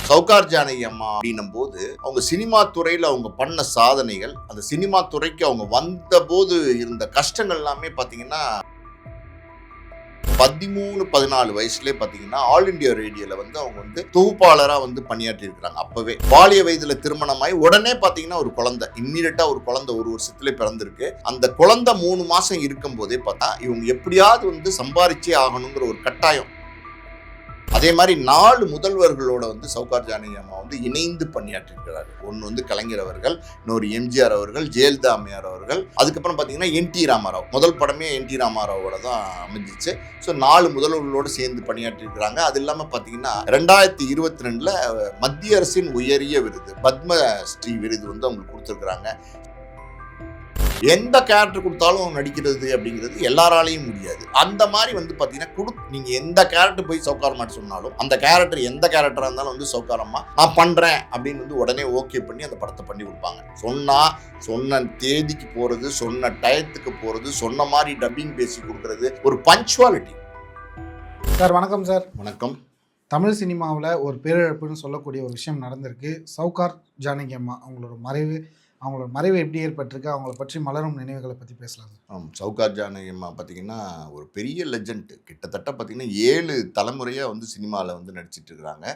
சௌகார் ஜானகி அம்மா அப்படின்னும் போது அவங்க சினிமா துறையில அவங்க பண்ண சாதனைகள், அந்த சினிமா துறைக்கு அவங்க வந்த போது இருந்த கஷ்டங்கள் எல்லாமே பாத்தீங்கன்னா 13-14 வயசுலேயே பாத்தீங்கன்னா ஆல் இண்டியா ரேடியோல அவங்க தொகுப்பாளரா பணியாற்றி இருக்கிறாங்க. அப்பவே பாலிய வயதுல திருமணமாய் உடனே பாத்தீங்கன்னா ஒரு குழந்தை, இம்மீடியட்டா ஒரு குழந்தை 1 வருஷத்துல பிறந்திருக்கு. அந்த குழந்தை 3 மாசம் இருக்கும் போதே பார்த்தா இவங்க எப்படியாவது சம்பாரிச்சே ஆகணுங்கிற ஒரு கட்டாயம். அதே மாதிரி 4 முதல்வர்களோட சௌகார் ஜானகி அம்மா இணைந்து பணியாற்றிருக்கிறார். ஒன்று கலைஞர் அவர்கள், இன்னொரு எம்ஜிஆர் அவர்கள், ஜெயலலிதா அம்மையார் அவர்கள், அதுக்கப்புறம் பார்த்தீங்கன்னா என்டி ராமாராவ். முதல் படமே என்டி ராமாராவோட தான் அமைஞ்சிச்சு. ஸோ 4 முதல்வர்களோடு சேர்ந்து பணியாற்றிருக்கிறாங்க. அது இல்லாமல் பார்த்தீங்கன்னா 2022 மத்திய அரசின் உயரிய விருது பத்மஸ்ரீ விருது அவங்களுக்கு கொடுத்துருக்குறாங்க. எந்த கேரக்டர் கொடுத்தாலும் நடிக்கிறது அப்படிங்கிறது எல்லாராலையும் முடியாது. அந்த மாதிரி பார்த்தீங்கன்னா நீங்க எந்த கேரக்டர் போய் சௌகார் மாட்ட சொன்னாலும் அந்த கேரக்டர் எந்த கேரக்டரா இருந்தாலும் சௌகார் அம்மா நான் பண்றேன் அப்படின்னு உடனே ஓகே பண்ணி அந்த படத்தை பண்ணி கொடுப்பாங்க. சொன்ன தேதிக்கு போறது, சொன்ன டயத்துக்கு போறது, சொன்ன மாதிரி டப்பிங் பேசி கொடுக்கறது, ஒரு பஞ்சுவாலிட்டி. சார் வணக்கம். சார் வணக்கம். தமிழ் சினிமாவில் ஒரு பேரிழப்புன்னு சொல்லக்கூடிய ஒரு விஷயம் நடந்திருக்கு. சௌகார் ஜானகி அம்மா அவங்களோட மறைவு எப்படி ஏற்பட்டிருக்கு, அவங்கள பற்றி மலரும் நினைவுகளை பற்றி பேசலாம். சௌகார் ஜானகி அம்மா பார்த்தீங்கன்னா ஒரு பெரிய லெஜண்ட். கிட்டத்தட்ட பார்த்தீங்கன்னா 7 தலைமுறையாக சினிமாவில் நடிச்சிட்டு இருக்கிறாங்க.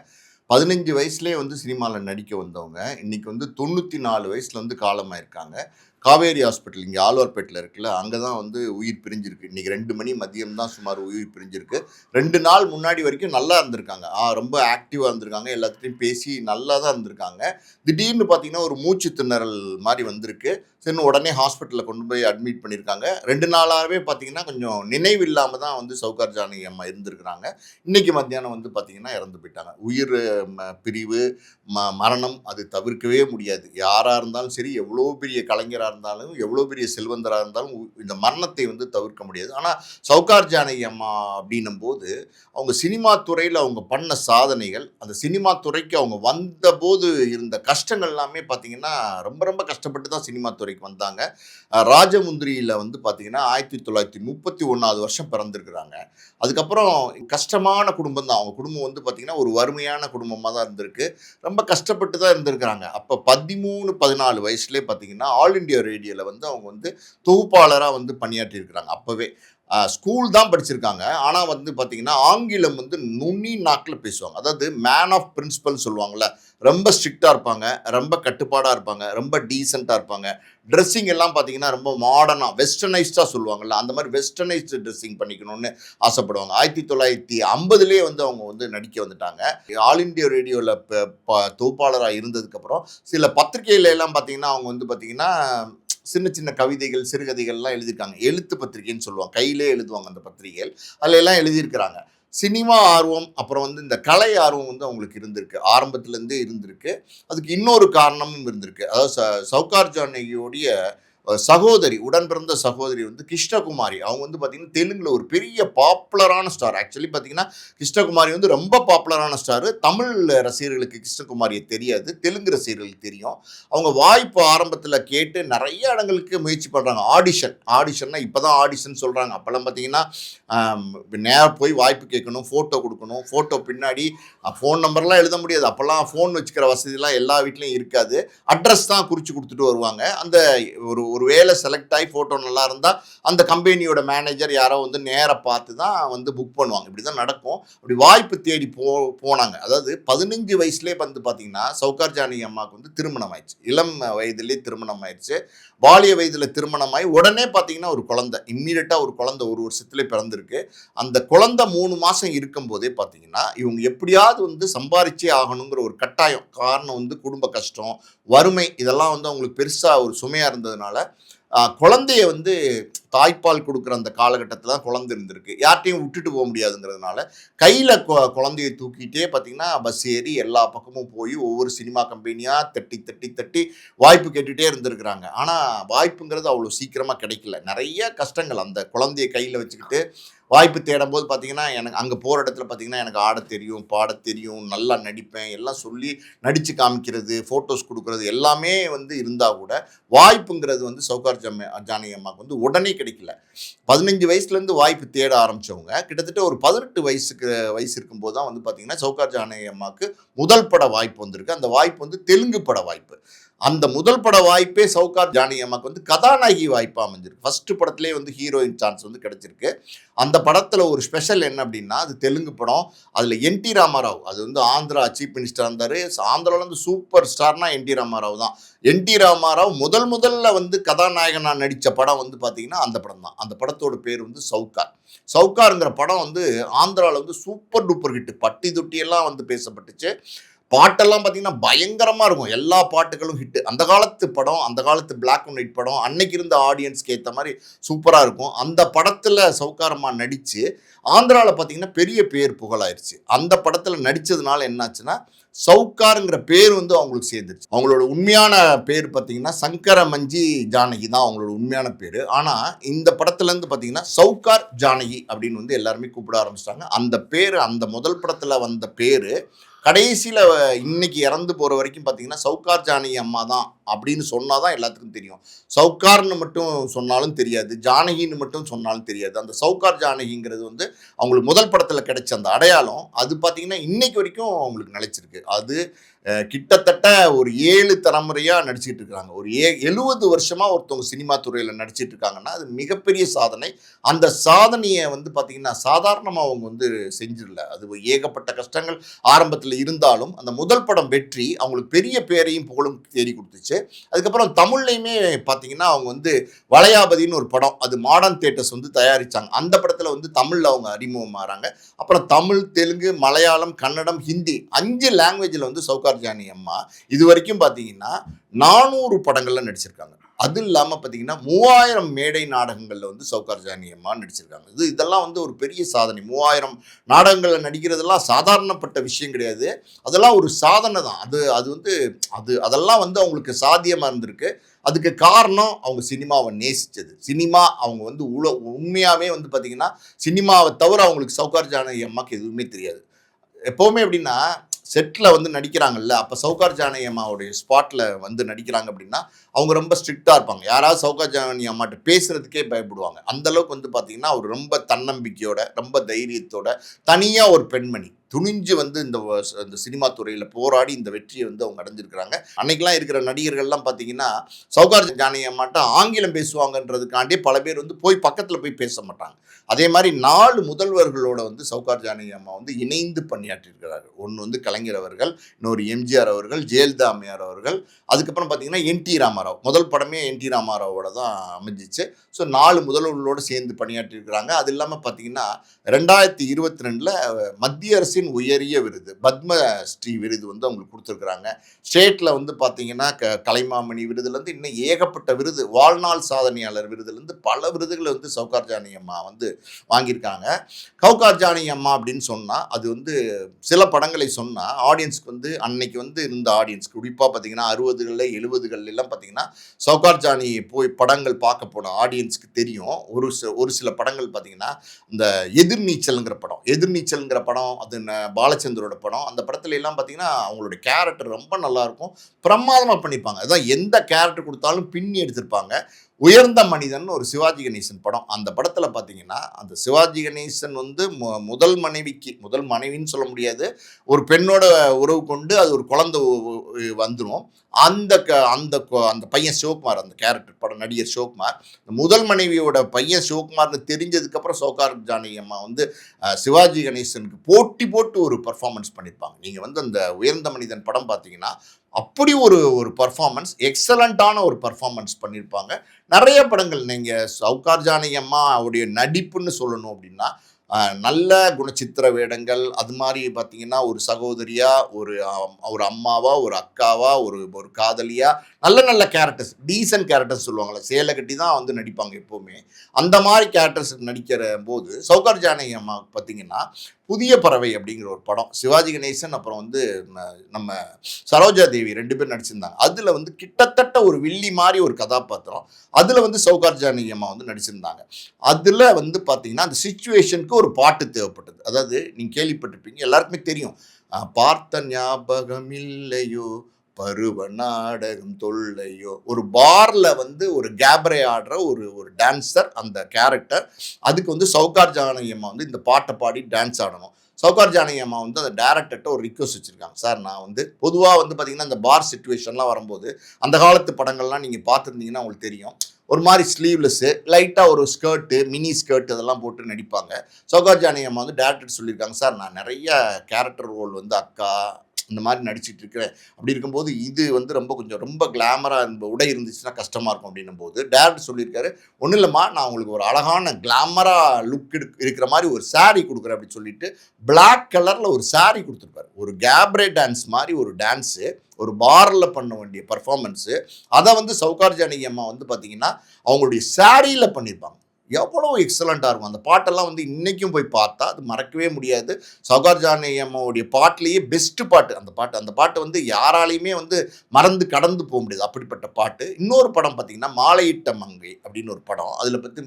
15 வயசுலேயே சினிமாவில் நடிக்க வந்தவங்க இன்னைக்கு 94 வயசில் காலமாயிருக்காங்க. காவேரி ஹாஸ்பிட்டல் இங்கே ஆழ்வார்பேட்டில் இருக்குல்ல, அங்கே தான் உயிர் பிரிஞ்சிருக்கு. இன்றைக்கி 2 மணி மதியம் தான் சுமார் உயிர் பிரிஞ்சிருக்கு. 2 நாள் முன்னாடி வரைக்கும் நல்லா இருந்திருக்காங்க, ரொம்ப ஆக்டிவாக இருந்திருக்காங்க, எல்லாத்துலேயும் பேசி நல்லா தான் இருந்திருக்காங்க. திடீர்னு பார்த்தீங்கன்னா ஒரு மூச்சு திணறல் மாதிரி வந்திருக்கு. சரி, உடனே ஹாஸ்பிட்டலில் கொண்டு போய் அட்மிட் பண்ணியிருக்காங்க. 2 நாளாகவே பார்த்தீங்கன்னா கொஞ்சம் நினைவு இல்லாமல் தான் சௌகார் ஜானகி அம்மா இருந்திருக்கிறாங்க. இன்றைக்கி மத்தியானம் பார்த்தீங்கன்னா இறந்து போயிட்டாங்க. உயிர் பிரிவு மரணம் அது தவிர்க்கவே முடியாது. யாராக இருந்தாலும் சரி, எவ்வளோ பெரிய கலைஞராக இருந்தாலும், எவ்வளோ பெரிய செல்வந்தராக இருந்தாலும் இந்த மரணத்தை தவிர்க்க முடியாது. ஆனால் சௌகார் ஜானகி அம்மா அப்படின்னும் போது அவங்க சினிமா துறையில் அவங்க பண்ண சாதனைகள், அந்த சினிமா துறைக்கு அவங்க வந்த போது இருந்த கஷ்டங்கள் எல்லாமே பார்த்தீங்கன்னா ரொம்ப ரொம்ப கஷ்டப்பட்டு தான் சினிமா துறைக்கு வந்தாங்க. ராஜமுந்திரியில் பார்த்தீங்கன்னா 1931 வருஷம் பிறந்திருக்கிறாங்க. அதுக்கப்புறம் கஷ்டமான குடும்பம் தான் அவங்க குடும்பம். பார்த்தீங்கன்னா ஒரு வறுமையான குடும்பமாக தான் இருந்திருக்கு. ரொம்ப கஷ்டப்பட்டு தான் இருந்திருக்கிறாங்க. அப்போ 13-14 வயசுலேயே பார்த்தீங்கன்னா ஆல் இண்டியா ரேடியோவில் அவங்க தொகுப்பாளராக பணியாற்றி இருக்கிறாங்க. அப்போவே ஸ்கூல் தான் படிச்சிருக்காங்க. ஆனால் பார்த்தீங்கன்னா ஆங்கிலம் நுனி நாக்கில் பேசுவாங்க. அதாவது மேன் ஆஃப் பிரின்சிபல் சொல்லுவாங்கள்ல, ரொம்ப ஸ்ட்ரிக்டாக இருப்பாங்க, ரொம்ப கட்டுப்பாடாக இருப்பாங்க, ரொம்ப டீசெண்டாக இருப்பாங்க. ட்ரெஸ்ஸிங் எல்லாம் பார்த்தீங்கன்னா ரொம்ப மாடர்னாக வெஸ்டர்னைஸ்டாக சொல்லுவாங்கள்ல, அந்த மாதிரி வெஸ்டர்னைஸ்டு ட்ரெஸ்ஸிங் பண்ணிக்கணும்னு ஆசைப்படுவாங்க. 1950லேயே அவங்க நடிக்க வந்துட்டாங்க. ஆல் இண்டியா ரேடியோவில் தொகுப்பாளராக இருந்ததுக்கப்புறம் சில பத்திரிகையில எல்லாம் பார்த்தீங்கன்னா அவங்க பார்த்தீங்கன்னா சின்ன சின்ன கவிதைகள், சிறுகதைகள்லாம் எழுதியிருக்காங்க. எழுத்து பத்திரிகைன்னு சொல்லுவாங்க, கையிலே எழுதுவாங்க அந்த பத்திரிகைகள். அதில் எல்லாம் எழுதியிருக்கிறாங்க. சினிமா ஆர்வம், அப்புறம் இந்த கலை ஆர்வம் அவங்களுக்கு இருந்திருக்கு, ஆரம்பத்துலேருந்தே இருந்திருக்கு. அதுக்கு இன்னொரு காரணமும் இருந்திருக்கு. அதாவது சௌகார் ஜானகியோடைய சகோதரி, உடன் பிறந்த சகோதரி கிருஷ்ணகுமாரி. அவங்க பார்த்தீங்கன்னா தெலுங்குல ஒரு பெரிய பாப்புலரான ஸ்டார். ஆக்சுவலி பார்த்தீங்கன்னா கிருஷ்ணகுமாரி ரொம்ப பாப்புலரான ஸ்டார். தமிழ் ரசிகர்களுக்கு கிருஷ்ணகுமாரியை தெரியாது, தெலுங்கு ரசிகர்களுக்கு தெரியும். அவங்க வாய்ப்பு ஆரம்பத்தில் கேட்டு நிறைய இடங்களுக்கு முயற்சி பண்ணுறாங்க. ஆடிஷன்னா இப்போ தான் ஆடிஷன் சொல்கிறாங்க. அப்போல்லாம் பார்த்தீங்கன்னா நேராக போய் வாய்ப்பு கேட்கணும், ஃபோட்டோ கொடுக்கணும். ஃபோட்டோ பின்னாடி ஃபோன் நம்பர்லாம் எழுத முடியாது. அப்போல்லாம் ஃபோன் வச்சுக்கிற வசதிலாம் எல்லா வீட்லேயும் இருக்காது. அட்ரஸ் தான் குறித்து கொடுத்துட்டு வருவாங்க. அந்த ஒரு வேலை செலக்ட் ஆகி ஃபோட்டோ நல்லா இருந்தால் அந்த கம்பெனியோட மேனேஜர் யாரோ நேராக பார்த்து தான் புக் பண்ணுவாங்க. இப்படி தான் நடக்கும். அப்படி வாய்ப்பு தேடி போனாங்க. அதாவது 15 வயசுலேயே பார்த்தீங்கன்னா சௌகார் ஜானகி அம்மாவுக்கு திருமணம் ஆயிடுச்சு. இளம் வயதுலேயே திருமணம் ஆயிடுச்சு. பாலிய வயதில் திருமணமாகி உடனே பார்த்தீங்கன்னா ஒரு குழந்தை, இம்மீடியட்டாக ஒரு குழந்தை 1 வருஷத்துலேயே பிறந்திருக்கு. அந்த குழந்தை 3 மாதம் இருக்கும் போதே பார்த்தீங்கன்னா இவங்க எப்படியாவது சம்பாரிச்சே ஆகணுங்கிற ஒரு கட்டாயம். காரணம் குடும்ப கஷ்டம், வறுமை, இதெல்லாம் அவங்களுக்கு பெருசாக ஒரு சுமையாக இருந்ததுனால குழந்தைய தாய்ப்பால் கொடுக்குற அந்த காலகட்டத்தில் தான் குழந்தை இருந்திருக்கு. யார்ட்டையும் விட்டுட்டு போக முடியாதுங்கிறதுனால கையில் குழந்தைய தூக்கிட்டே பார்த்தீங்கன்னா பஸ் ஏறி எல்லா பக்கமும் போய் ஒவ்வொரு சினிமா கம்பெனியாக தட்டி வாய்ப்பு கேட்டுகிட்டே இருந்திருக்கிறாங்க. ஆனால் வாய்ப்புங்கிறது அவ்வளோ சீக்கிரமாக கிடைக்கல. நிறைய கஷ்டங்கள். அந்த குழந்தைய கையில் வச்சுக்கிட்டு வாய்ப்பு தேடும் போது பார்த்தீங்கன்னா எனக்கு அங்கே போகிற இடத்துல பார்த்தீங்கன்னா எனக்கு ஆட தெரியும், பாட தெரியும், நல்லா நடிப்பேன் எல்லாம் சொல்லி நடித்து காமிக்கிறது, ஃபோட்டோஸ் கொடுக்குறது எல்லாமே இருந்தால் கூட வாய்ப்புங்கிறது சௌகார் ஜானகி அம்மாவுக்கு உடனே கிடைக்கல. 15 வயசுலேருந்து வாய்ப்பு தேட ஆரம்பிச்சவங்க கிட்டத்தட்ட ஒரு 18 வயசு இருக்கும்போது தான் வந்து பார்த்தீங்கன்னா சௌகார் ஜானகி அம்மாவுக்கு முதல் பட வாய்ப்பு வந்திருக்கு. அந்த வாய்ப்பு வந்து தெலுங்கு பட வாய்ப்பு. அந்த முதல் பட வாய்ப்பே சௌகார் ஜானகி அம்மாவுக்கு வந்து கதாநாயகி வாய்ப்பாக அமைஞ்சிருக்கு. ஃபர்ஸ்ட் படத்திலே வந்து ஹீரோயின் சான்ஸ் வந்து கிடைச்சிருக்கு. அந்த படத்தில் ஒரு ஸ்பெஷல் என்ன அப்படின்னா, அது தெலுங்கு படம். அதில் என்டி ராமாராவ், அது வந்து ஆந்திரா சீஃப் மினிஸ்டர் இருந்தார். ஆந்திராவில் வந்து சூப்பர் ஸ்டார்னா என்டி ராமாராவ் தான். என்டி ராமாராவ் முதல்ல வந்து கதாநாயகனாக நடித்த படம் வந்து பார்த்தீங்கன்னா அந்த படம் தான். அந்த படத்தோட பேர் வந்து சௌகார். சௌகார்ங்கிற படம் வந்து ஆந்திராவில் வந்து சூப்பர் டூப்பர் ஹிட். பட்டி தொட்டியெல்லாம் வந்து பேசப்பட்டுச்சு. பாட்டெல்லாம் பார்த்தீங்கன்னா பயங்கரமாக இருக்கும். எல்லா பாட்டுகளும் ஹிட். அந்த காலத்து படம், அந்த காலத்து பிளாக் அண்ட் ஒயிட் படம், அன்னைக்கு இருந்த ஆடியன்ஸ்க்கு ஏற்ற மாதிரி சூப்பராக இருக்கும். அந்த படத்தில் சௌகார் அம்மா நடித்து ஆந்திராவில் பார்த்தீங்கன்னா பெரிய பேர் புகழாயிருச்சு. அந்த படத்தில் நடித்ததுனால என்னாச்சுன்னா சௌகாருங்கிற பேர் வந்து அவங்களுக்கு சேர்ந்துருச்சு. அவங்களோட உண்மையான பேர் பார்த்தீங்கன்னா சங்கர மஞ்சி ஜானகி தான் அவங்களோட உண்மையான பேர். ஆனால் இந்த படத்துலேருந்து பார்த்தீங்கன்னா சௌகார் ஜானகி அப்படின்னு வந்து எல்லாருமே கூப்பிட ஆரம்பிச்சிட்டாங்க. அந்த பேர், அந்த முதல் படத்தில் வந்த பேர் கடைசியில் இன்னைக்கு இறந்து போகிற வரைக்கும் பார்த்தீங்கன்னா சௌகார் ஜானகி அம்மா தான் அப்படின்னு சொன்னால் தான் எல்லாத்துக்கும் தெரியும். சௌகார்னு மட்டும் சொன்னாலும் தெரியாது, ஜானகின்னு மட்டும் சொன்னாலும் தெரியாது. அந்த சௌகார் ஜானகிங்கிறது வந்து அவங்களுக்கு முதல் படத்தில் கிடைச்ச அந்த அடையாளம், அது பார்த்தீங்கன்னா இன்னைக்கு வரைக்கும் அவங்களுக்கு நிலைச்சிருக்கு. அது கிட்டத்தட்ட ஒரு 7 தலைமுறையாக நடிச்சிட்டு இருக்காங்க. ஒரு 70 வருஷமாக ஒருத்தவங்க சினிமா துறையில் நடிச்சிட்டு இருக்காங்கன்னா அது மிகப்பெரிய சாதனை. அந்த சாதனையை வந்து பார்த்தீங்கன்னா சாதாரணமாக அவங்க வந்து செஞ்சிடல. அது ஏகப்பட்ட கஷ்டங்கள் ஆரம்பத்தில் இருந்தாலும் அந்த முதல் படம் வெற்றி அவங்களுக்கு பெரிய பேரையும் புகழும் தேடி கொடுத்துச்சு. அதுக்கப்புறம் தமிழ்லையுமே பார்த்தீங்கன்னா அவங்க வந்து வளையாபதினு ஒரு படம், அது மாடர்ன் தியேட்டர்ஸ் வந்து தயாரித்தாங்க. அந்த படத்தில் வந்து தமிழில் அவங்க அறிமுகமாகறாங்க. அப்புறம் தமிழ், தெலுங்கு, மலையாளம், கன்னடம், ஹிந்தி 5 லாங்குவேஜில் வந்து சௌகார் ஜானகி அம்மா இது வரைக்கும் பார்த்தீங்கன்னா 400 படங்கள்ல நடிச்சிருக்காங்க. அது இல்லாமல் பார்த்தீங்கன்னா 3000 மேடை நாடகங்களில் வந்து சௌகார் ஜானகி அம்மா நடிச்சிருக்காங்க. இதெல்லாம் வந்து ஒரு பெரிய சாதனை. 3000 நாடகங்களில் நடிக்கிறதெல்லாம் சாதாரணப்பட்ட விஷயம் கிடையாது. அதெல்லாம் ஒரு சாதனை தான். அது வந்து அதெல்லாம் வந்து அவங்களுக்கு சாத்தியமாக இருந்திருக்கு. அதுக்கு காரணம் அவங்க சினிமாவை நேசித்தது. சினிமா அவங்க வந்து உண்மையாகவே வந்து பார்த்தீங்கன்னா சினிமாவை தவிர அவங்களுக்கு சௌகார் ஜானகி அம்மாவுக்கு எதுவுமே தெரியாது. எப்போவுமே எப்படின்னா செட்டில் வந்து நடிக்கிறாங்கல்ல, அப்போ சௌகார் ஜானகி அம்மாவுடைய ஸ்பாட்டில் வந்து நடிக்கிறாங்க அப்படின்னா அவங்க ரொம்ப ஸ்ட்ரிக்டாக இருப்பாங்க. யாராவது சௌகார் ஜானகி அம்மாட்ட பேசுகிறதுக்கே பயப்படுவாங்க. அந்தளவுக்கு வந்து பார்த்திங்கன்னா அவர் ரொம்ப தன்னம்பிக்கையோட, ரொம்ப தைரியத்தோட, தனியாக ஒரு பெண்மணி துணிஞ்சு வந்து இந்த சினிமா துறையில் போராடி இந்த வெற்றியை வந்து அவங்க அடைஞ்சிருக்கிறாங்க. அன்னைக்கெல்லாம் இருக்கிற நடிகர்கள்லாம் பார்த்தீங்கன்னா சௌகார் ஜானகி அம்மாட்ட ஆங்கிலம் பேசுவாங்கன்றதுக்காண்டி பல பேர் வந்து பக்கத்தில் போய் பேச மாட்டாங்க. அதே மாதிரி 4 முதல்வர்களோட வந்து சௌகார் ஜானகி அம்மா வந்து இணைந்து பணியாற்றியிருக்கிறார்கள். ஒன்று வந்து கலைஞர் அவர்கள், இன்னொரு எம்ஜிஆர் அவர்கள், ஜெயலலிதா அம்மையார் அவர்கள், அதுக்கப்புறம் பார்த்தீங்கன்னா என்டி ராமாராவ். முதல் படமே என்டி ராமாராவோட தான் அமைஞ்சிச்சு. ஸோ 4 முதல்வர்களோடு சேர்ந்து பணியாற்றியிருக்கிறாங்க. அது இல்லாமல் பார்த்தீங்கன்னா 2022 மத்திய அரசின் உயரிய விருது பத்மஸ்ரீ விருது வந்து அவங்களுக்கு கொடுத்துருக்குறாங்க. ஸ்டேட்டில் வந்து பார்த்தீங்கன்னா கலைமாமணி விருதுலேருந்து இன்னும் ஏகப்பட்ட விருது, வாழ்நாள் சாதனையாளர் விருதுலேருந்து பல விருதுகளை வந்து சௌகார் ஜானகி அம்மா வந்து வாங்கியிருக்காங்க. சௌகார் ஜானகி அம்மா அப்படின்னு சொன்னால் அது வந்து சில படங்களை சொன்னால் ஆடியன்ஸ்க்கு வந்து அன்னைக்கு வந்து இருந்த ஆடியன்ஸ் குறிப்பாக பார்த்தீங்கன்னா 60களில் 70களிலாம் பார்த்தீங்கன்னா சௌகார் ஜானகி போய் படங்கள் பார்க்க போன ஆடியன்ஸ்க்கு தெரியும். ஒரு சில படங்கள் பார்த்தீங்கன்னா இந்த எதிர்நீச்சல்ங்கிற படம் அது பாலச்சந்தரோட படம். அந்த படத்துல எல்லாம் பார்த்தீங்கன்னா அவங்களோட கேரக்டர் ரொம்ப நல்லாயிருக்கும், பிரமாதமாக பண்ணியிருப்பாங்க. அதான் எந்த கேரக்டர் கொடுத்தாலும் பின்னி எடுத்திருப்பாங்க. உயர்ந்த மனிதன் ஒரு சிவாஜி கணேசன் படம். அந்த படத்தில் பார்த்தீங்கன்னா அந்த சிவாஜி கணேசன் வந்து முதல் மனைவின்னு சொல்ல முடியாது, ஒரு பெண்ணோட உறவு கொண்டு அது ஒரு குழந்தை வந்துடும். அந்த அந்த பையன் சிவகுமார், அந்த கேரக்டர் படம் நடிகர் சிவகுமார், முதல் மனைவியோட பையன் சிவகுமார்னு தெரிஞ்சதுக்கப்புறம் சௌகார் ஜானகி அம்மா வந்து சிவாஜி கணேசனுக்கு போட்டு ஒரு பர்ஃபார்மன்ஸ் பண்ணியிருப்பாங்க. நீங்கள் வந்து அந்த உயர்ந்த மனிதன் படம் பார்த்தீங்கன்னா அப்படி ஒரு பர்ஃபார்மன்ஸ், எக்ஸலண்ட்டான ஒரு பர்ஃபார்மன்ஸ் பண்ணியிருப்பாங்க. நிறைய படங்கள் நீங்கள் சௌகார் ஜானகி அம்மா அவருடைய நடிப்புன்னு சொல்லணும் அப்படின்னா நல்ல குணச்சித்திர வேடங்கள், அது மாதிரி பார்த்தீங்கன்னா ஒரு சகோதரியா, ஒரு அம்மாவா, ஒரு அக்காவா, ஒரு காதலியா, நல்ல கேரக்டர்ஸ், டீசன்ட் கேரக்டர்ஸ் சொல்லுவாங்கள்ல, சேலை கட்டி தான் வந்து நடிப்பாங்க எப்போவுமே. அந்த மாதிரி கேரக்டர்ஸ் நடிக்கிற போது சௌகார் ஜானகி அம்மா பார்த்தீங்கன்னா புதிய பறவை அப்படிங்கிற ஒரு படம், சிவாஜி கணேசன் அப்புறம் வந்து நம்ம சரோஜா தேவி 2 பேர் நடிச்சிருந்தாங்க. அதில் வந்து கிட்டத்தட்ட ஒரு வில்லி மாதிரி ஒரு கதாபாத்திரம், அதில் வந்து சௌகார் ஜானகி அம்மா வந்து நடிச்சிருந்தாங்க. அதில் வந்து பார்த்தீங்கன்னா அந்த சிச்சுவேஷனுக்கு ஒரு பாட்டு தேவைப்பட்டது. அதாவது நீங்கள் கேள்விப்பட்டிருப்பீங்க, எல்லாருக்குமே தெரியும், பார்த்த ஞாபகம் இல்லையோ பருவ நாடகம் தொல்லையோ, ஒரு பார்ல வந்து ஒரு கேபரே ஆடுற ஒரு ஒரு டான்சர் அந்த கேரக்டர். அதுக்கு வந்து சௌகார் ஜானகி அம்மா வந்து இந்த பாட்டை பாடி டான்ஸ் ஆடணும். சௌகார் ஜானகி அம்மா வந்து அந்த டைரக்டர்ட்ட ஒரு ரிக்வெஸ்ட் வச்சிருக்காங்க. சார் நான் வந்து பொதுவா வந்து பார்த்தீங்கன்னா, இந்த பார் சிச்சுவேஷன்லாம் வரும்போது, அந்த காலத்து படங்கள்லாம் நீங்க பார்த்துருந்தீங்கன்னா உங்களுக்கு தெரியும். ஒரு மாரி ஸ்லீவ்லெஸ்ஸு, லைட்டா ஒரு ஸ்கர்ட்டு, மினி ஸ்கர்ட் அதெல்லாம் போட்டு நடிப்பாங்க. சௌகார் ஜானகி அம்மா வந்து டைரக்டர் சொல்லியிருக்காங்க, சார் நான் நெறைய கேரக்டர் ரோல் வந்து அக்கா இந்த மாரி நடிச்சிட்டு இருக்கிறேன். அப்படி இருக்கும்போது இது வந்து ரொம்ப கிளாமரா இந்த உடை இருந்துச்சுன்னா கஷ்டமா இருக்கும் அப்படின்னும்போது, டைரக்டர் சொல்லியிருக்காரு, "ஒண்ணும் இல்லம்மா, நான் உங்களுக்கு ஒரு அழகான கிளாமரா லுக் இருக்கிற மாரி ஒரு சாரி குடுக்குறேன்" அப்படின்னு சொல்லிட்டு, பிளாக் கலர்ல ஒரு சாரி குடுத்துருப்பாரு. ஒரு கேப்ரே டான்ஸ் மாரி ஒரு டான்ஸு, ஒரு பார்ல பண்ண வேண்டிய பெர்ஃபார்மன்ஸு, அத வந்து சௌகார் ஜானகி அம்மா வந்து பார்த்தீங்கன்னா, அவங்களுடைய சாரியில பண்ணியிருப்பாங்க. எவ்வளோ எக்ஸலண்ட்டா இருக்கும். அந்த பாட்டெல்லாம் வந்து இன்னைக்கும் போய் பார்த்தா, அது மறக்கவே முடியாது. சௌகார் ஜானகி அம்மாவுடைய பாட்டுலயே பெஸ்ட் பாட்டு அந்த பாட்டு. அந்த பாட்டு வந்து யாராலயுமே வந்து மறந்து கடந்து போ முடியாது. அப்படிப்பட்ட பாட்டு. இன்னொரு படம் பார்த்தீங்கன்னா, மாலையிட்ட மங்கை அப்படின்னு ஒரு படம். அதில பத்தி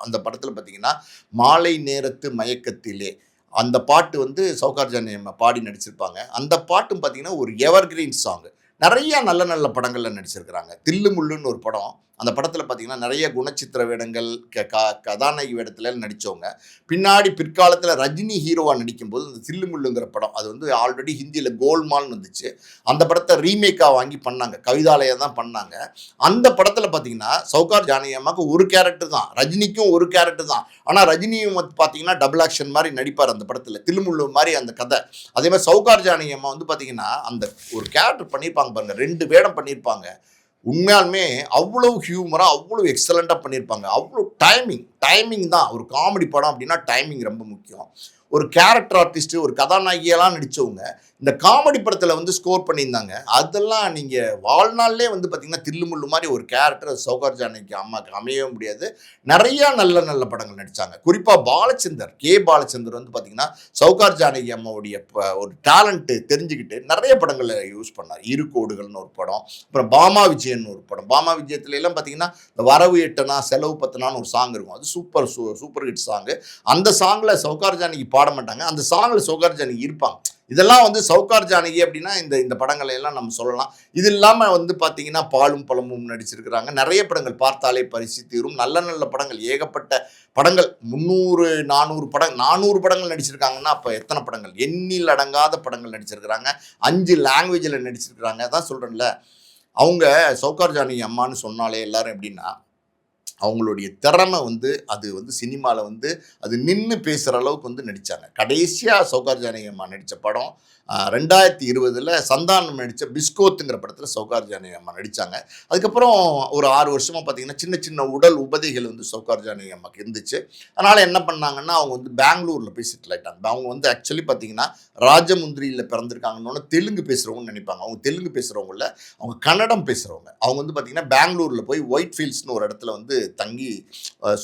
அந்த படத்தில பார்த்தீங்கன்னா, மாலை நேரத்து மயக்கத்திலே அந்த பாட்டு வந்து சௌகார் ஜானகி அம்மா பாடி நடிச்சிருப்பாங்க. அந்த பாட்டும் பார்த்தீங்கன்னா, ஒரு எவர்கிரீன் சாங். நெறைய நல்ல நல்ல படங்கள்ல நடிச்சிருக்கிறாங்க. தில்லு முல்லுன்னு ஒரு படம். அந்த படத்தில பார்த்தீங்கன்னா, நெறைய குணச்சித்திர வேடங்கள், க க கதாநாயகி வேடத்தில நடிச்சவங்க. பின்னாடி பிற்காலத்தில ரஜினி ஹீரோவா நடிக்கும்போது, இந்த தில்லு முல்லுங்கிற படம், அது வந்து ஆல்ரெடி ஹிந்தியில கோல்மால்னு வந்துச்சு. அந்த படத்த ரீமேக்கா வாங்கி பண்ணாங்க. கவிதாலயா தான் பண்ணாங்க. அந்த படத்தில பார்த்தீங்கன்னா, சௌகார் ஜானகி அம்மாவுக்கு ஒரு கேரக்டர் தான். ரஜினிக்கும் ஒரு கேரக்டர் தான். ஆனா, ரஜினியும் வந்து பார்த்தீங்கன்னா, டபுள் ஆக்ஷன் மாரி நடிப்பார் அந்த படத்தில. தில்லு முல்லு மாரி அந்த கதை. அதே மாரி சௌகார் ஜானகி அம்மா வந்து பார்த்தீங்கன்னா, அந்த ஒரு கேரக்டர் பண்ணியிருப்பாங்க பாருங்க. 2 வேடம் பண்ணியிருப்பாங்க. உண்மையாலுமே அவ்வளவு ஹியூமரா, அவ்வளவு எக்ஸலென்ட்டா பண்ணியிருப்பாங்க. அவ்வளோ டைமிங் தான். ஒரு காமெடி படம் அப்படின்னா டைமிங் ரொம்ப முக்கியம். ஒரு கேரக்டர் ஆர்டிஸ்ட், ஒரு கதாநாயகியெல்லாம் நடிச்சவங்க, இந்த காமெடி படத்துல வந்து ஸ்கோர் பண்ணியிருந்தாங்க. அதெல்லாம் நீங்க வாழ்நாள்லயே வந்து பார்த்தீங்கன்னா, தில்லு முல்லு மாரி ஒரு கேரக்டர் சௌகார் ஜானகி அம்மாக்கு அமையவே முடியாது. நெறைய நல்ல நல்ல படங்கள் நடிச்சாங்க. குறிப்பா பாலச்சந்தர், பாலச்சந்தர் வந்து பார்த்தீங்கன்னா, சௌகார் ஜானகி அம்மாவுடைய ஒரு டேலண்ட் தெரிஞ்சுக்கிட்டு நெறைய படங்கள்ல யூஸ் பண்ணார். இரு கோடுகள்னு ஒரு படம். அப்புறம் பாமா விஜயன்னு ஒரு படம். பாமா விஜயத்துல எல்லாம் பார்த்தீங்கன்னா, இந்த வரவு எட்டனா, செலவு பத்தனான்னு ஒரு சாங் இருக்கும். அது சூப்பர் ஹிட் சாங். அந்த சாங்ல சௌகார் ஜானகி பாட மாட்டாங்க. அந்த சாங்ல சௌகார் ஜானகி இருப்பாங்க. இதெல்லாம் வந்து சௌகார் ஜானகி அப்படின்னா இந்த இந்த படங்களை எல்லாம் நம்ம சொல்லலாம். இது இல்லாம வந்து பார்த்தீங்கன்னா, பாலும் பழமும் நடிச்சிருக்கிறாங்க. நெறைய படங்கள் பார்த்தாலே பரிசு தீரும். நல்ல நல்ல படங்கள் ஏகப்பட்ட படங்கள் 300, 400 400 படங்கள் நடிச்சிருக்காங்கன்னா, அப்ப எத்தன படங்கள்? எண்ணில் அடங்காத படங்கள் நடிச்சிருக்கிறாங்க. 5 லாங்குவேஜ்ல நடிச்சிருக்கிறாங்க. அதான் சொல்றேன்ல. அவங்க சௌகார் ஜானகி அம்மான்னு சொன்னாலே எல்லாரும் எப்படின்னா, அவங்களுடைய திறமை வந்து அது வந்து சினிமால வந்து அது நின்னு பேசுற அளவுக்கு வந்து நடிச்சாங்க. கடைசியா சௌகார் ஜானகி அம்மா நடிச்ச படம் 2020ல சந்தானம் நடிச்ச பிஸ்கோத்துங்கிற படத்துல சௌகார் ஜானகி அம்மா நடிச்சாங்க. அதுக்கப்புறம் ஒரு 6 வருஷமா பார்த்தீங்கன்னா, சின்ன சின்ன உடல் உபதைகள் வந்து சௌகார் ஜானகி அம்மாக்கு இருந்துச்சு. அதனால என்ன பண்ணாங்கன்னா, அவங்க வந்து பெங்களூர்ல போய் செட்டில் ஆயிட்டாங்க. அவங்க வந்து ஆக்சுவலி பார்த்தீங்கன்னா, ராஜமுந்திரியில பிறந்திருக்காங்கன்னோன தெலுங்கு பேசுறவங்கன்னு நெனைப்பாங்க. அவங்க தெலுங்கு பேசுறவங்க இல்ல. அவங்க கன்னடம் பேசுறவங்க. அவங்க வந்து பார்த்தீங்கன்னா, பெங்களூர்ல போய் ஒயிட் ஃபீல்ட்ஸ்ன்னு ஒரு இடத்துல வந்து தங்கி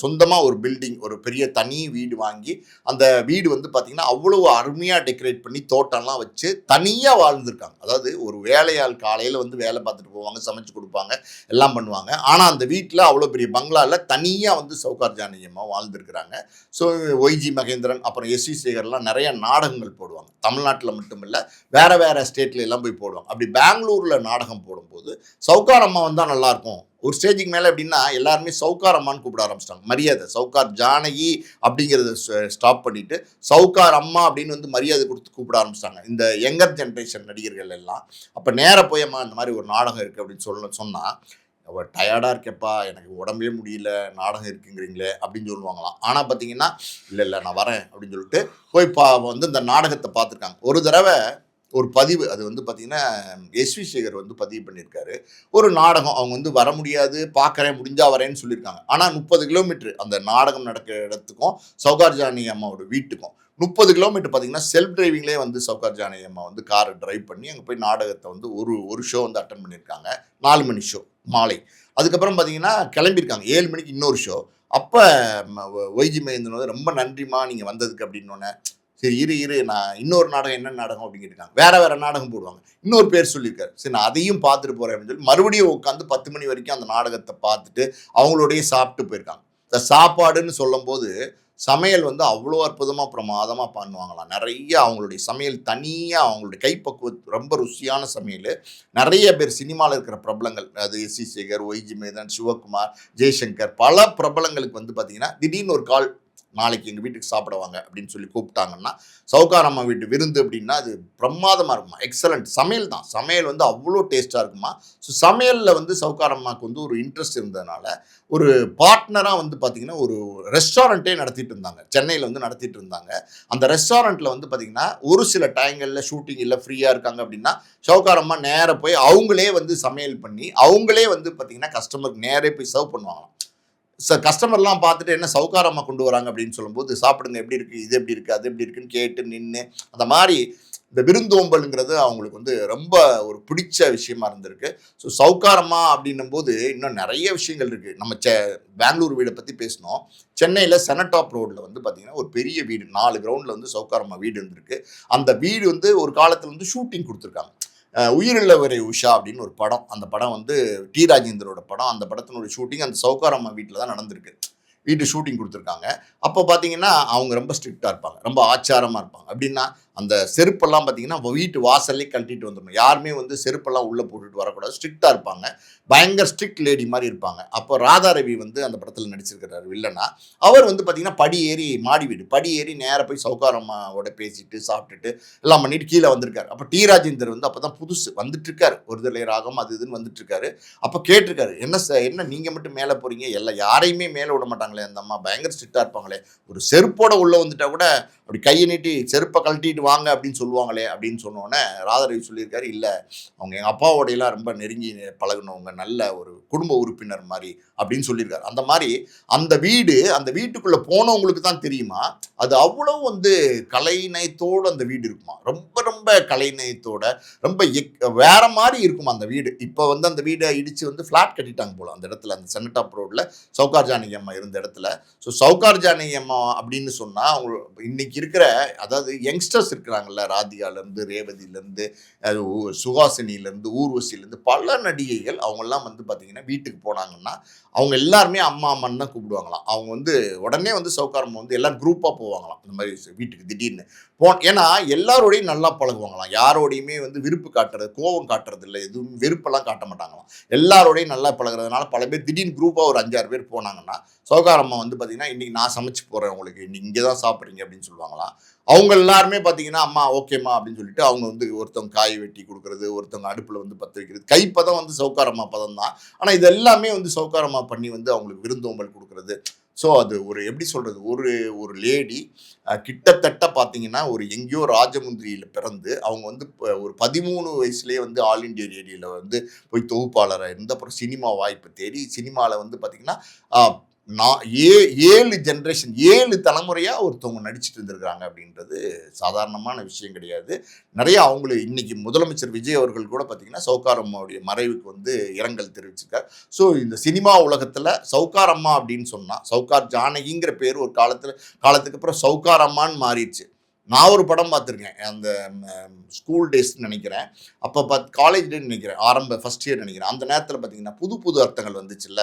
சொந்தமா ஒரு பில்டிங், ஒரு பெரிய தனி வீடு வாங்கி, அந்த வீடு வந்து பார்த்தீங்கன்னா, அவ்வளவு அருமையா டெக்கரேட் பண்ணி தோட்டம்லாம் வச்சு தனியா வாழ்ந்திருக்காங்க. அதாவது ஒரு வேலையாள் காலையில வந்து வேலை பார்த்துட்டு போவாங்க, சமைச்சு குடுப்பாங்க, எல்லாம் பண்ணுவாங்க. ஆனா அந்த வீட்ல அவ்வளோ பெரிய பங்களால தனியா வந்து சௌகார் ஜானகி அம்மா வாழ்ந்திருக்கிறாங்க. ஸோ ஒய்ஜி மகேந்திரன், அப்புறம் எஸ்.வி. சேகர்லாம் நெறைய நாடகங்கள் போடுவாங்க. தமிழ்நாட்டுல மட்டும் இல்ல, வேற வேற ஸ்டேட்ல எல்லாம் போய் போடுவாங்க. அப்படி பெங்களூர்ல நாடகம் போடும்போது, சௌகார் அம்மா வந்தா நல்லாருக்கும். ஒரு ஸ்டேஜுக்கு மேல எப்படின்னா, எல்லாருமே சௌகார் அம்மான்னு கூப்பிட ஆரம்பிச்சுட்டாங்க. மரியாதை. சௌகார் ஜானகி அப்படிங்கிறத ஸ்டாப் பண்ணிட்டு, சௌகார் அம்மா அப்படின்னு வந்து மரியாதை குடுத்து கூப்பிட ஆரம்பிச்சுட்டாங்க. இந்த யங்கர் ஜெனரேஷன் நடிகர்கள் எல்லாம். அப்ப நேரா போய், அம்மா இந்த மாரி ஒரு நாடகம் இருக்கு அப்படின்னு சொன்னா, அவ டயர்டா இருக்கேன்ப்பா, எனக்கு உடம்பே முடியல, நாடகம் இருக்குங்கிறீங்களே அப்படின்னு சொல்லுவாங்களாம். ஆனா பார்த்தீங்கன்னா, இல்ல நான் வரேன் அப்படின்னு சொல்லிட்டு போய் வந்து இந்த நாடகத்த பார்த்துருக்காங்க. ஒரு தடவ ஒரு பதிவு அது வந்து பார்த்தீங்கன்னா, எஸ்.வி. சேகர் வந்து பதிவு பண்ணியிருக்காரு. ஒரு நாடகம் அவங்க வந்து வர முடியாது, பார்க்குறேன், முடிஞ்சா வரேன்னு சொல்லியிருக்காங்க. ஆனா 30 கிலோமீட்டர் அந்த நாடகம் நடக்கிற இடத்துக்கும், சௌகார் ஜானகி அம்மாவோட வீட்டுக்கும் 30 கிலோமீட்டர் பார்த்தீங்கன்னா, செல்ஃப் டிரைவிங்லேயே வந்து சௌகார் ஜானகி அம்மா வந்து கார டிரைவ் பண்ணி அங்க போய் நாடகத்த வந்து ஒரு ஷோ வந்து அட்டெண்ட் பண்ணியிருக்காங்க. 4 மணி ஷோ மாலை. அதுக்கப்புறம் பார்த்தீங்கன்னா, கிளம்பியிருக்காங்க. 7 மணிக்கு இன்னொரு ஷோ. அப்ப ஒய்ஜி மகேந்திரன் வந்து, "ரொம்ப நன்றிம்மா நீங்க வந்ததுக்கு" அப்படின்னோனே, சரி இரு நான் இன்னொரு நாடகம் என்ன நாடகம் அப்படின்னு கேட்டுருக்காங்க. வேற நாடகம் போடுவாங்க. இன்னொரு பேர் சொல்லியிருக்காரு. சரி நான் அதையும் பார்த்துட்டு போறேன் அப்படின்னு சொல்லி மறுபடியும் உட்காந்து 10 மணி வரைக்கும் அந்த நாடகத்த பார்த்துட்டு அவங்களோடயே சாப்பிட்டு போயிருக்காங்க. இந்த சாப்பாடுன்னு சொல்லும்போது சமையல் வந்து அவ்வளோ அற்புதமாக பிரமாதமாக பண்ணுவாங்களாம். நிறைய அவங்களுடைய சமையல் தனியாக அவங்களுடைய கைப்பக்குவம் ரொம்ப ருசியான சமையல். நிறைய பேர் சினிமாவில் இருக்கிற பிரபலங்கள், அது எஸ்.சி. சேகர், ஒய்ஜி மேதன், சிவகுமார், ஜெய்சங்கர், பல பிரபலங்களுக்கு வந்து பார்த்தீங்கன்னா திடீர்னு ஒரு கால், நாளைக்கு எங்கள் வீட்டுக்கு சாப்பிட வாங்க அப்படின்னு சொல்லி கூப்பிட்டாங்கன்னா, சவுகார் அம்மா வீட்டு விருந்து அப்படின்னா அது பிரமாதமாக இருக்குமா, எக்ஸலண்ட் சமையல் தான். சமையல் வந்து அவ்வளோ டேஸ்ட்டாக இருக்குமா. ஸோ சமையலில் வந்து சவுகார் அம்மாவுக்கு வந்து ஒரு இன்ட்ரெஸ்ட் இருந்ததுனால ஒரு பார்ட்னராக வந்து பார்த்தீங்கன்னா ஒரு ரெஸ்டாரண்ட்டே நடத்திட்டு இருந்தாங்க. சென்னையில் வந்து நடத்திட்டு இருந்தாங்க. அந்த ரெஸ்டாரண்ட்டில் வந்து பார்த்தீங்கன்னா ஒரு சில டைங்களில் ஷூட்டிங் இல்லை, ஃப்ரீயாக இருக்காங்க அப்படின்னா சவுகார் அம்மா நேராக போய் அவங்களே வந்து சமையல் பண்ணி அவங்களே வந்து பார்த்தீங்கன்னா கஸ்டமருக்கு நேரே போய் சர்வ் பண்ணுவாங்களாம். கஸ்டமர்லாம் பார்த்துட்டு என்ன சவுகார் அம்மா கொண்டு வராங்க அப்படின்னு சொல்லும்போது, சாப்பிடுங்க எப்படி இருக்குது, இது எப்படி இருக்குது, அது எப்படி இருக்குன்னு கேட்டு நின்று அந்த மாதிரி இந்த விருந்தோம்பலுங்கிறது அவங்களுக்கு வந்து ரொம்ப ஒரு பிடிச்ச விஷயமா இருந்திருக்கு. ஸோ சவுகார் அம்மா அப்படின்னும்போது இன்னும் நிறைய விஷயங்கள் இருக்குது. நம்ம பெங்களூர் வீடை பற்றி பேசினோம். சென்னையில் செனட்டாப் ரோடில் வந்து பார்த்தீங்கன்னா ஒரு பெரிய வீடு 4 கிரவுண்டில் வந்து சவுகார் அம்மா வீடு இருந்திருக்கு. அந்த வீடு வந்து ஒரு காலத்தில் வந்து ஷூட்டிங் கொடுத்துருக்காங்க. உயிரிழவரை உஷா அப்படின்னு ஒரு படம். அந்த படம் வந்து டி ராஜேந்தரோட படம். அந்த படத்தினுடைய ஷூட்டிங் அந்த சவுகார் அம்மா வீட்டில் தான் நடந்திருக்கு. வீட்டு ஷூட்டிங் கொடுத்துருக்காங்க. அப்போ பார்த்தீங்கன்னா அவங்க ரொம்ப ஸ்ட்ரிக்டாக இருப்பாங்க, ரொம்ப ஆச்சாரமாக இருப்பாங்க. அப்படின்னா அந்த செருப்பெல்லாம் பார்த்தீங்கன்னா வீட்டு வாசல்லே கழட்டிட்டு வந்துடணும். யாருமே வந்து செருப்பெல்லாம் உள்ளே போட்டுட்டு வரக்கூடாது. ஸ்ட்ரிக்டாக இருப்பாங்க. பயங்கர ஸ்ட்ரிக்ட் லேடி மாதிரி இருப்பாங்க. அப்போ ராதா ரவி வந்து அந்த படத்தில் நடிச்சிருக்கிறாரு வில்லனா. அவர் வந்து பார்த்தீங்கன்னா படி ஏறி, மாடி வீடு படி ஏறி நேராக போய் சவுகார் அம்மாவோட பேசிட்டு சாப்பிட்டுட்டு எல்லாம் பண்ணிட்டு கீழே வந்திருக்காரு. அப்போ டி ராஜேந்தர் வந்து அப்போ தான் புதுசு வந்துட்டு இருக்காரு. ஒரு தலை ராகம் அது இதுன்னு வந்துட்டு இருக்காரு. அப்போ கேட்டிருக்காரு, என்ன நீங்கள் மட்டும் மேலே போகிறீங்க, எல்லாம் யாரையுமே மேலே விட மாட்டாங்களே அந்த அம்மா, பயங்கர ஸ்ட்ரிக்டாக இருப்பாங்களே, ஒரு செருப்போட உள்ளே வந்துட்டா கூட அப்படி கையை நீட்டி செருப்பை கழட்டிட்டு வாங்க அப்படின்னு சொல்லுவாங்களே அப்படின்னு சொன்னோன்னே ராதாரவி சொல்லியிருக்காரு, இல்லை அவங்க எங்கள் அப்பாவோடையெல்லாம் ரொம்ப நெருங்கி பழகினவங்க, நல்ல ஒரு குடும்ப உறுப்பினர் மாதிரி அப்படின்னு சொல்லியிருக்காரு. அந்த மாதிரி அந்த வீட்டுக்குள்ளே போனவங்களுக்கு தான் தெரியுமா, அது அவ்வளோ வந்து கலைநயத்தோடு அந்த வீடு இருக்குமா, ரொம்ப ரொம்ப கலைநயத்தோட ரொம்ப வேற மாதிரி இருக்குமா அந்த வீடு. இப்போ வந்து அந்த வீடை இடித்து வந்து ஃப்ளாட் கட்டிட்டாங்க போல அந்த இடத்துல, அந்த செனட்டாப் ரோடில் சவுகார் ஜானகி அம்மா இருந்த இடத்துல. ஸோ சவுகார் ஜானகி அம்மா அப்படின்னு சொன்னால் அவங்க இன்னைக்கு இருக்கிற, அதாவது யங்ஸ்டர்ஸ் இருக்கிறாங்கல்ல, ராதிகாலேருந்து ரேவதியிலேருந்து சுஹாசினியிலேருந்து ஊர்வசியிலேருந்து பல நடிகைகள் அவங்கெல்லாம் வந்து பார்த்தீங்கன்னா வீட்டுக்கு போனாங்கன்னா அவங்க எல்லாருமே அம்மா அம்மான்னு தான் கூப்பிடுவாங்களாம். அவங்க வந்து உடனே வந்து சவுகார் அம்மா வந்து எல்லாம் குரூப்பாக போவாங்களாம் இந்த மாதிரி வீட்டுக்கு திடீர்னு ஏன்னா எல்லாரோடையும் நல்லா பழகுவாங்களாம். யாரோடையுமே வந்து விருப்பு காட்டுறது, கோபம் காட்டுறது இல்லை, எதுவும் வெறுப்பெல்லாம் காட்ட மாட்டாங்களாம். எல்லாரோடையும் நல்லா பழகுறதுனால பல பேர் திடீர்னு குரூப்பாக ஒரு 5-6 பேர் போனாங்கன்னா சவுகார் அம்மா வந்து பார்த்தீங்கன்னா இன்றைக்கி நான் சமைச்சு போகிறேன் உங்களுக்கு, இன்னைக்கு இங்கே தான் சாப்பிட்றீங்க அப்படின்னு சொல்லுவாங்களாம். அவங்க எல்லாருமே பார்த்தீங்கன்னா அம்மா ஓகேம்மா அப்படின்னு சொல்லிட்டு அவங்க வந்து ஒருத்தவங்க காய் வெட்டி கொடுக்குறது, ஒருத்தவங்க அடுப்பில் வந்து பற்ற வைக்கிறது, கைப்பதம் வந்து சவுகார் அம்மா பதம் தான். ஆனால் இது எல்லாமே வந்து சவுகார் அம்மா பண்ணி வந்து அவங்களுக்கு விருந்தோம்பல் கொடுக்குறது. ஸோ அது ஒரு எப்படி சொல்கிறது, ஒரு லேடி கிட்டத்தட்ட பார்த்தீங்கன்னா ஒரு எங்கேயோ ராஜமுந்திரியில் பிறந்து அவங்க வந்து ஒரு 13 வயசுலேயே வந்து ஆல் இண்டியா ரேடியோவில் வந்து போய் தொகுப்பாளராக இருந்து அப்புறம் சினிமா வாய்ப்பு தேடி சினிமாவில் வந்து பார்த்திங்கன்னா நான் 7 ஜென்ரேஷன் 7 தலைமுறையாக ஒருத்தவங்க நடிச்சிட்டு இருந்திருக்கிறாங்க அப்படின்றது சாதாரணமான விஷயம் கிடையாது. நிறைய அவங்களுக்கு இன்னைக்கு முதலமைச்சர் விஜய் அவர்கள் கூட பார்த்தீங்கன்னா சவுகார் அம்மாவுடைய மறைவுக்கு வந்து இரங்கல் தெரிவிச்சிருக்கார். ஸோ இந்த சினிமா உலகத்தில் சவுகார் அம்மா அப்படின்னு சொன்னால் சவுகார் ஜானகிங்கிற பேர் ஒரு காலத்துக்கு அப்புறம் சவுகார் அம்மான்னு மாறிடுச்சு. நான் ஒரு படம் பார்த்துருக்கேன், அந்த ஸ்கூல் டேஸ்ன்னு நினைக்கிறேன், அப்போ காலேஜ் டேன்னு நினைக்கிறேன், ஃபஸ்ட் இயர் நினைக்கிறேன். அந்த நேரத்தில் பார்த்தீங்கன்னா புது புது அர்த்தங்கள் வந்துச்சுல்ல,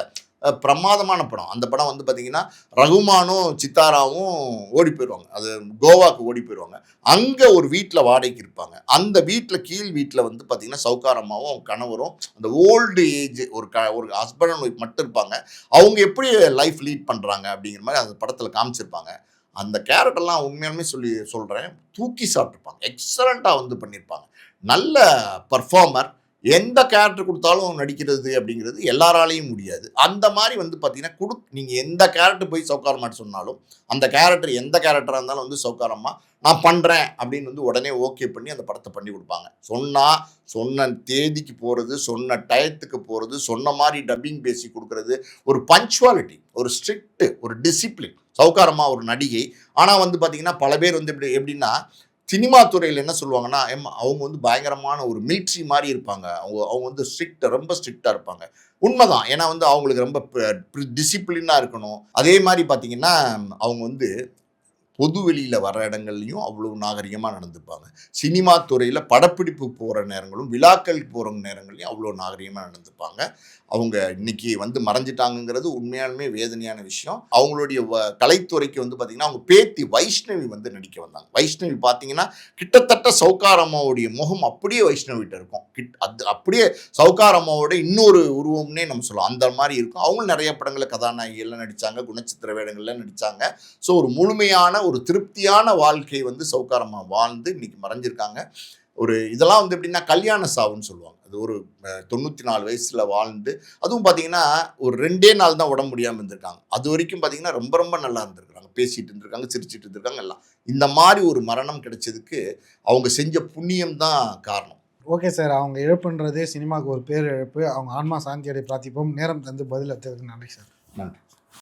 பிரமாதமான படம். அந்த படம் வந்து பார்த்தீங்கன்னா ரகுமானும் சித்தாராவும் ஓடி போயிடுவாங்க, அது கோவாவுக்கு ஓடி போயிடுவாங்க. அங்கே ஒரு வீட்டில் வாடகைக்கு இருப்பாங்க. அந்த வீட்டில் கீழ் வீட்டில் வந்து பார்த்தீங்கன்னா சவுகார் அம்மாவும் அவங்க கணவரும் அந்த ஓல்டு ஏஜ் ஒரு ஹஸ்பண்ட் அண்ட் ஒய்ஃப் மட்டும் இருப்பாங்க. அவங்க எப்படி லைஃப் லீட் பண்ணுறாங்க அப்படிங்கிற மாதிரி அந்த படத்தில் காமிச்சிருப்பாங்க. அந்த கேரக்டர்லாம் உண்மையாலுமே சொல்கிறேன், தூக்கி சாப்பிட்ருப்பாங்க, எக்ஸலண்ட்டாக வந்து பண்ணியிருப்பாங்க. நல்ல பர்ஃபார்மர், எந்த கேரக்டர் கொடுத்தாலும் நடிக்கிறது அப்படிங்கிறது எல்லாராலையும் முடியாது. அந்த மாதிரி வந்து பார்த்தீங்கன்னா நீங்கள் எந்த கேரக்டர் போய் சவுகார் அம்மாட்ட சொன்னாலும் அந்த கேரக்டர் எந்த கேரக்டராக இருந்தாலும் வந்து சவுகார் அம்மா நான் பண்ணுறேன் அப்படின்னு வந்து உடனே ஓகே பண்ணி அந்த படத்தை பண்ணி கொடுப்பாங்க. சொன்ன தேதிக்கு போகிறது, சொன்ன டயத்துக்கு போகிறது, சொன்ன மாதிரி டப்பிங் பேசி கொடுக்குறது, ஒரு பஞ்சுவாலிட்டி, ஒரு ஸ்ட்ரிக்ட், ஒரு டிசிப்ளின். சவுகார் அம்மா ஒரு நடிகை. ஆனால் வந்து பார்த்தீங்கன்னா பல பேர் வந்து எப்படின்னா சினிமா துறையில் என்ன சொல்லுவாங்கன்னா அவங்க வந்து பயங்கரமான ஒரு மிலிட்ரி மாதிரி இருப்பாங்க. அவங்க வந்து ரொம்ப ஸ்ட்ரிக்டாக இருப்பாங்க. உண்மைதான். ஏன்னா வந்து அவங்களுக்கு ரொம்ப டிசிப்ளினாக இருக்கணும். அதே மாதிரி பார்த்தீங்கன்னா அவங்க வந்து பொது வெளியில் வர இடங்கள்லையும் அவ்வளோ நாகரிகமாக நடந்துப்பாங்க. சினிமா துறையில் படப்பிடிப்பு போகிற நேரங்களும் விழாக்கள் போகிற நேரங்கள்லையும் அவ்வளோ நாகரிகமாக நடந்துப்பாங்க. அவங்க இன்னைக்கு வந்து மறைஞ்சிட்டாங்கங்கிறது உண்மையாலுமே வேதனையான விஷயம். அவங்களுடைய கலைத்துறைக்கு வந்து பார்த்திங்கன்னா அவங்க பேத்தி வைஷ்ணவி வந்து நடிக்க வந்தாங்க. வைஷ்ணவி பார்த்தீங்கன்னா கிட்டத்தட்ட சவுகார் அம்மாவுடைய முகம் அப்படியே வைஷ்ணவிட்ட இருக்கும். அது அப்படியே சவுகார் அம்மாவோட இன்னொரு உருவம்னே நம்ம சொல்லலாம். அந்த மாதிரி இருக்கும். அவங்களும் நிறைய படங்களில் கதாநாயகியெல்லாம் நடித்தாங்க, குணச்சித்திர வேடங்கள்லாம் நடித்தாங்க. ஸோ ஒரு முழுமையான ஒரு திருப்தியான வாழ்க்கை வந்து சவுகார் அம்மா வாழ்ந்து இன்னைக்கு மறைஞ்சிருக்காங்க. ஒரு இதெல்லாம் வந்து எப்படின்னா கல்யாண சாவுன்னு சொல்லுவாங்க. அது ஒரு 94 வயசுல வாழ்ந்து, அதுவும் பார்த்தீங்கன்னா ஒரு 2 நாள் தான் உடம்பு முடியாமல் இருந்திருக்காங்க. அது வரைக்கும் பார்த்தீங்கன்னா ரொம்ப ரொம்ப நல்லா இருந்திருக்காங்க. பேசிட்டு இருந்திருக்காங்க, சிரிச்சிட்டு இருந்திருக்காங்க எல்லாம். இந்த மாதிரி ஒரு மரணம் கிடைச்சதுக்கு அவங்க செஞ்ச புண்ணியம் தான் காரணம். Okay sir. அவங்க இழப்புன்றதே சினிமாவுக்கு ஒரு பேரிழப்பு. அவங்க ஆன்மா சாந்தியடைய பிரார்த்திப்போம். நேரம் தந்து பதில் அளித்ததற்கு நன்றி சார். நன்றி.